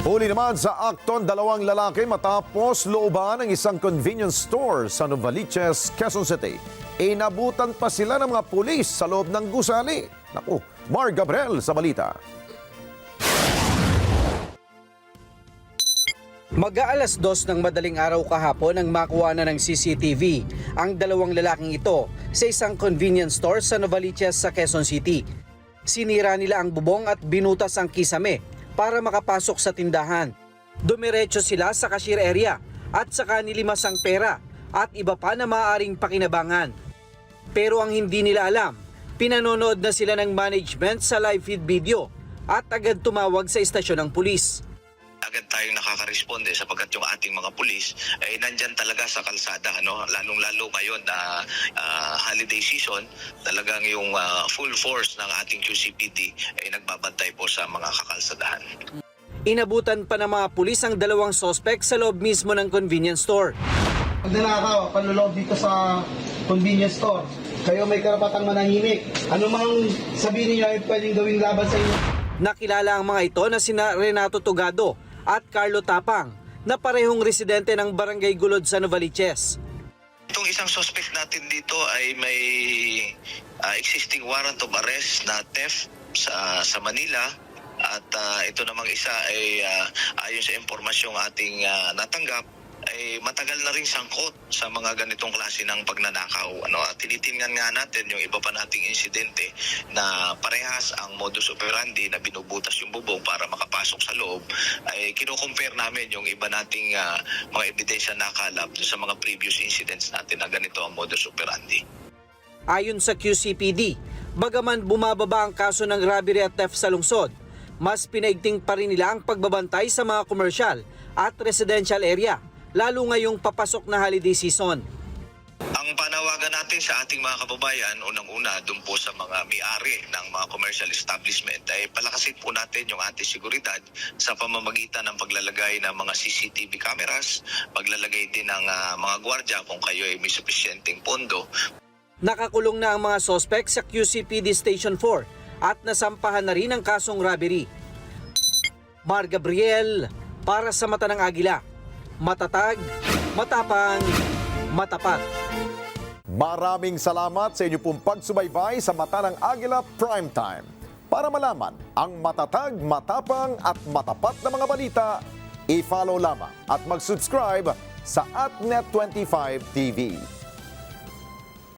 Huli naman sa akton, dalawang lalaki matapos looban ng isang convenience store sa Novaliches, Quezon City. Inabutan pa sila ng mga pulis sa loob ng gusali. Naku, Mar Gabriel sa balita. Mag-aalas 2 ng madaling araw kahapon nang makuha na ng CCTV ang dalawang lalaking ito sa isang convenience store sa Novaliches sa Quezon City. Sinira nila ang bubong at binutas ang kisame para makapasok sa tindahan. Dumiretso sila sa cashier area at saka nilimas ang pera at iba pa na maaaring pakinabangan. Pero ang hindi nila alam, pinanonood na sila ng management sa live feed video at agad tumawag sa istasyon ng pulis. Agad tayong nakaka-responde sapagkat yung ating mga pulis ay nandyan talaga sa kalsada, lalong-lalo ngayon na holiday season, talagang yung full force ng ating QCPD ay nagbabantay po sa mga kakalsadahan. Inabutan pa ng mga pulis ang dalawang sospek sa loob mismo ng convenience store. Pag nanakaw, panloloob dito sa convenience store, kayo may karapatang manahimik. Ano mang sabihin niyo ay pwedeng gawing laban sa inyo. Nakilala ang mga ito na sina Renato Tugado at Carlo Tapang na parehong residente ng Barangay Gulod sa Novaliches. Itong isang suspect natin dito ay may existing warrant of arrest na theft sa Manila at ito namang isa ay ayon sa impormasyong ating natanggap ay matagal na ring sangkot sa mga ganitong klase ng pagnanakaw. At tinitingnan nga natin yung iba pa nating insidente na parehas ang modus operandi na binubutas yung bubong para makapasok sa loob, ay kino-compare namin yung iba nating mga ebidensya nakalap sa mga previous incidents natin na ganito ang modus operandi. Ayon sa QCPD, bagaman bumababa ang kaso ng robbery at theft sa lungsod, mas pinaigting pa rin nila ang pagbabantay sa mga commercial at residential area, lalo ngayong papasok na holiday season. Ang panawagan natin sa ating mga kababayan, unang-una doon po sa mga may-ari ng mga commercial establishment ay palakasin po natin yung ating seguridad sa pamamagitan ng paglalagay ng mga CCTV cameras, paglalagay din ng mga gwardiya kung kayo ay may sufisyenteng pondo. Nakakulong na ang mga sospek sa QCPD Station 4 at nasampahan na rin ang kasong robbery. Mar Gabriel para sa Mata ng Agila. Matatag, matapang, matapat. Maraming salamat sa inyo pong pagsubaybay sa Mata ng Agila Primetime. Para malaman ang matatag, matapang at matapat na mga balita, i-follow lamang at mag-subscribe sa @net25tv.